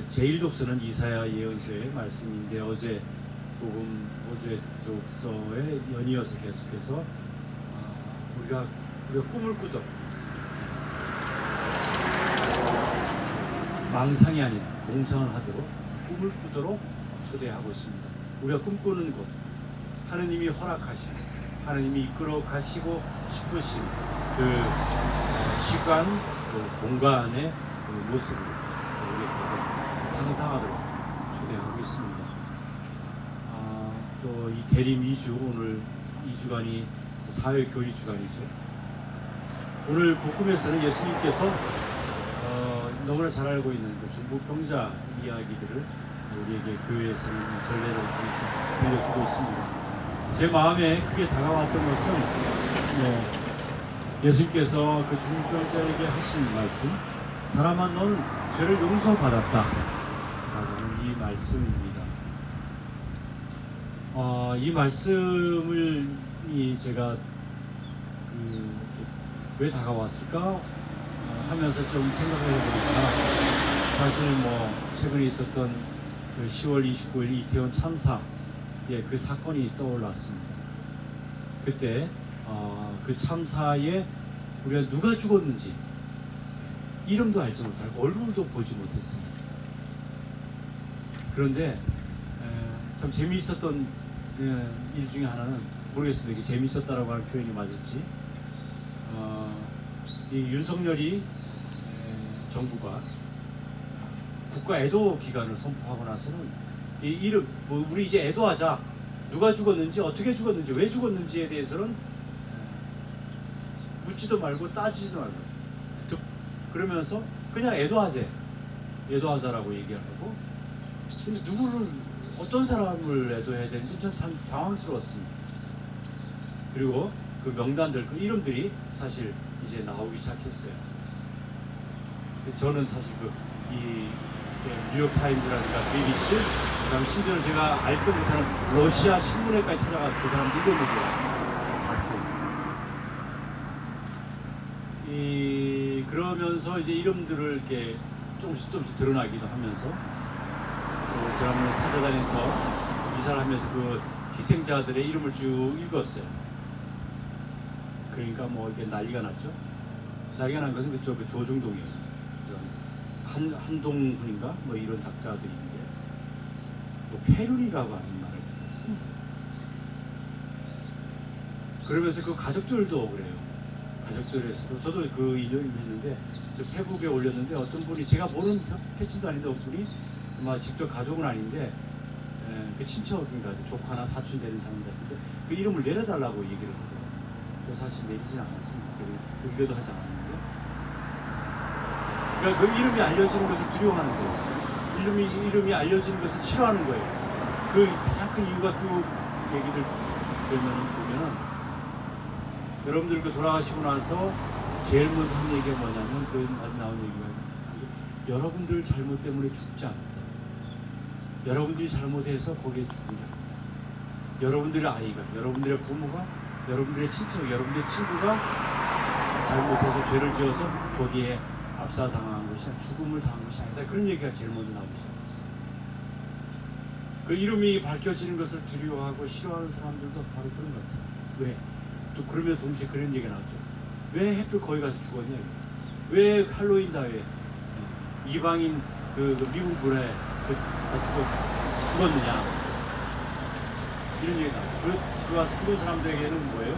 제1독서는 이사야 예언서의 말씀인데 어제 독서에 연이어서 계속해서 우리가 꿈을 꾸도록 망상이 아닌 몽상을 하도록 꿈을 꾸도록 초대하고 있습니다. 우리가 꿈꾸는 곳, 하느님이 허락하신, 하느님이 이끌어 가시고 싶으신 그 시간, 그 공간의 그 모습을 우리가 상상하도록 초대하고 있습니다. 또 이 대림 2주, 오늘 2주간이 사회교리 주간이죠. 오늘 복음에서는 예수님께서 너무나 잘 알고 있는 그 중풍병자 이야기들을 우리에게 교회에서는 전례를 통해서 들려주고 있습니다. 제 마음에 크게 다가왔던 것은 예수님께서 그 중풍병자에게 하신 말씀, 사람아 너는 죄를 용서받았다 라고 하는 이 말씀입니다. 이 말씀을 제가 왜 다가왔을까 하면서 좀 생각을 해보니까 사실 최근에 있었던 그 10월 29일 이태원 참사 그 사건이 떠올랐습니다. 그때 그 참사에 우리가 누가 죽었는지 이름도 알지 못하고 얼굴도 보지 못했습니다. 그런데 참 재미있었던 일 중에 하나는, 모르겠습니다. 이게 재미있었다라고 하는 표현이 맞을지, 이 윤석열이 정부가 국가 애도 기간을 선포하고 나서는 이 이름 우리 이제 애도하자, 누가 죽었는지 어떻게 죽었는지 왜 죽었는지에 대해서는 묻지도 말고 따지지도 말고 그러면서 그냥 애도하자라고 얘기를 하고, 근데 누구를 어떤 사람을 애도해야 되는지 참 당황스러웠습니다. 그리고 그 명단들, 그 이름들이 사실 이제 나오기 시작했어요. 저는 사실 이 뉴욕타임즈라든가 BBC, 그다음 심지어는 제가 알도 못하는 러시아 신문회까지 찾아가서 그 사람들 이름을 제가 봤어요. 그러면서 이제 이름들을 이렇게 조금씩 드러나기도 하면서, 제가 한번 찾아다니면서 기사를 하면서 그 희생자들의 이름을 쭉 읽었어요. 그러니까 이게 난리가 났죠. 난리가 난 것은 그쪽 조중동이에요. 한동훈인가 이런 작자들이 있는데 페륜이라고 하는 말을 들었어요. 그러면서 그 가족들도 그래요. 가족들에서도 저도 그 인용을 했는데, 저 페북에 올렸는데 어떤 분이, 제가 모르는 패치도 아닌데 어떤 분이 직접 가족은 아닌데 그 친척인가 조카나 사촌 되는 사람 같은데 그 이름을 내려달라고 얘기를 하더라고요. 저 사실 내리진 않았습니다. 제가 의뢰도 하지 않았는데, 그러니까 그 이름이 알려지는 것을 두려워하는 거예요. 이름이 알려지는 것을 싫어하는 거예요. 그 가장 큰 이유가 쭉 얘기를 보면은, 여러분들 그 돌아가시고 나서 제일 먼저 한 얘기가 뭐냐면, 그 나온 얘기가 여러분들 잘못 때문에 죽지 않는다. 여러분들이 잘못해서 거기에 죽는다. 여러분들의 아이가, 여러분들의 부모가, 여러분들의 친척, 여러분들의 친구가 잘못해서 죄를 지어서 거기에 압사당한 것이 아니라 죽음을 당한 것이 아니다. 그런 얘기가 제일 먼저 나오기 시작했어요. 그 이름이 밝혀지는 것을 두려워하고 싫어하는 사람들도 바로 그런 것 같아요. 왜? 또 그러면서 동시에 그런 얘기가 나왔죠. 왜 하필 거기 가서 죽었냐? 왜 할로윈 다에 이방인 그 미국 문화에 죽었느냐? 이런 얘기가 나왔죠. 그 가서 죽은 사람들에게는 뭐예요?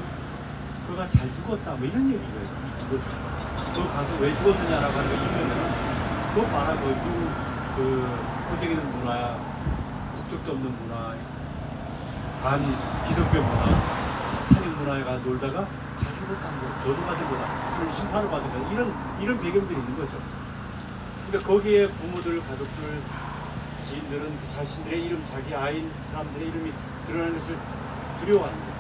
그가 잘 죽었다, 이런 얘기가 그 가서 왜 죽었느냐라고 하는 이유는, 그거 봐라, 미국 호적 있는 문화, 국적도 없는 문화, 반 기독교 문화, 사탄인 문화에 가 놀다가 잘 죽었다는 거, 저주받은 거다, 그럼 심판을 받은 거다, 이런 배경들이 있는 거죠. 그러니까 거기에 부모들, 가족들, 지인들은 자신들의 이름, 자기 아인 사람들의 이름이 드러나는 것을 두려워하는 거죠.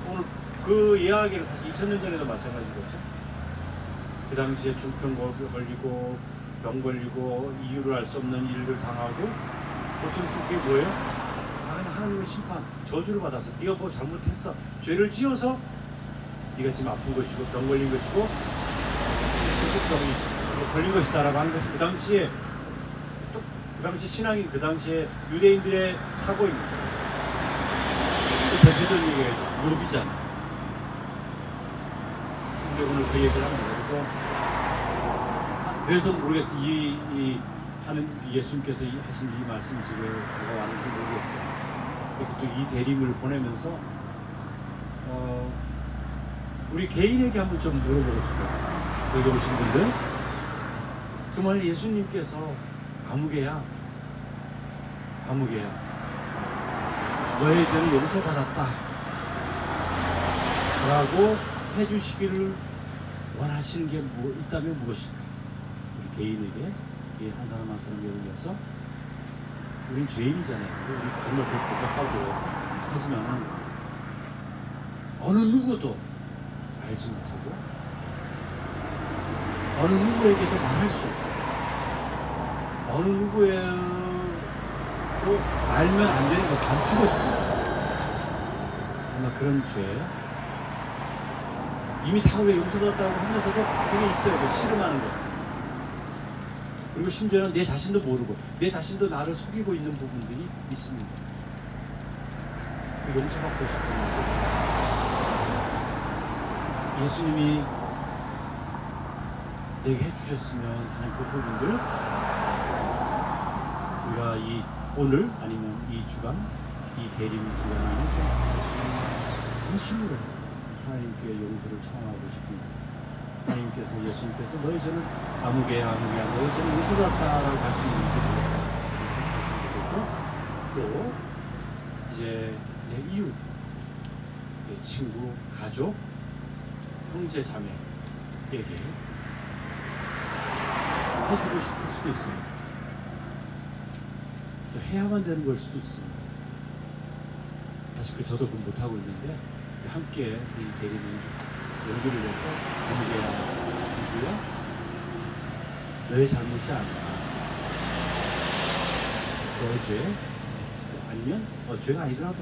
오늘 그 이야기를 사실 2000년 전에도 마찬가지였죠. 그 당시에 중풍 걸리고 병 걸리고 이유를 알 수 없는 일을 당하고, 보통 그게 뭐예요? 하나님의 심판, 저주를 받아서 네가 뭐 잘못했어, 죄를 지어서 네가 지금 아픈 것이고 병 걸린 것이고, 병이 걸린 것이다라고 하는 것은 그 당시에 또 그 당시 신앙이 그 당시에 유대인들의 사고입니다. 그 대표적인 얘기가 무릎이잖아. 근데 오늘 그 얘기를 합니다. 그래서 모르겠어요. 하는 예수님께서 하신 이 말씀 지금 제가 왔는지 모르겠어요. 이렇게 또 이 대림을 보내면서 우리 개인에게 한번 좀 물어보고 싶어요. 여기 오신 분들 정말 예수님께서 아무개야 너의 죄는 용서받았다 라고 해주시기를 원하시는 게 있다면 무엇일까? 우리 개인에게 한 사람 한 사람 예를 들어서 우린 죄인이잖아요. 우리 정말 고백하고 하지만 어느 누구도 알지 못하고 어느 누구에게도 말할 수 없고 어느 누구에도 알면 안 되는 거 감추고 싶은 아마 그런 죄 이미 다 왜 용서받았다고 하면서도 그게 있어요. 그 씨름하는 거. 그리고 심지어는 내 자신도 모르고 내 자신도 나를 속이고 있는 부분들이 있습니다. 용서받고 싶은 죄. 예수님이 내게 해주셨으면 하는 그 부분들 우리가 오늘 아니면 이 주간 이 대림 기간에는 좀 진심으로 하나님께 용서를 청하고 싶습니다. 하나님께서 예수님께서 너희 죄는 아무개야 너희 죄는 용서받았다라고 할 수 있는 것도 또 이제 내 이웃, 내 친구, 가족, 형제, 자매에게 해주고 싶을 수도 있습니다. 또 해야만 되는 걸 수도 있습니다. 사실 저도 그건 못하고 있는데 함께 이 대리는 용기를 내서 아무개야 너의 잘못이 아니야. 너의 죄 아니면 죄가 아니더라도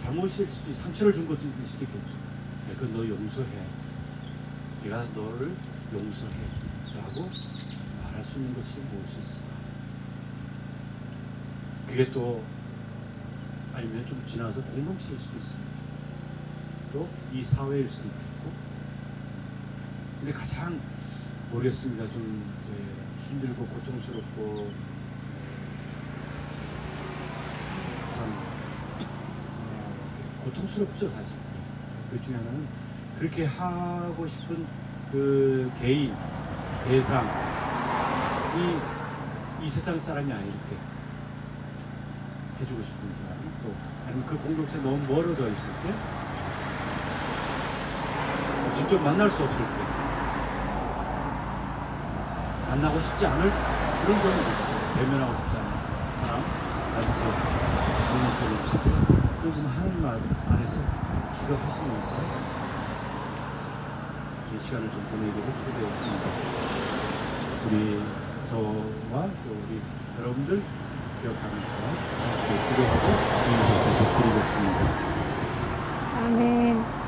잘못일 수도 있고 상처를 준 것도 있을 수도 있겠죠. 그건 너 용서해. 내가 너를 용서해 라고 말할 수 있는 것이 무엇이 있을까? 그게 또 아니면 좀 지나서 공동체일 수도 있습니다. 또 이 사회일 수도 있고. 근데 가장 모르겠습니다. 좀 힘들고 고통스럽고 참 고통스럽죠 사실. 그 중에 하나는 그렇게 하고 싶은 그 개인 대상이 이 세상 사람이 아닐 때 해주고 싶은 사람 또 아니면 그 공동체 너무 멀어져 있을 때 직접 만날 수 없을 때 만나고 싶지 않을 그런 점이 있어요. 대면하고 싶다는 사람 단체 공동체를 있을 때 요즘 하나님 안에서 기도하시면서 이 시간을 좀 보내기를 초대했습니다. 우리 저와 또 우리 여러분들 기억하면서 기도하고 인사를 드리겠습니다. 아멘.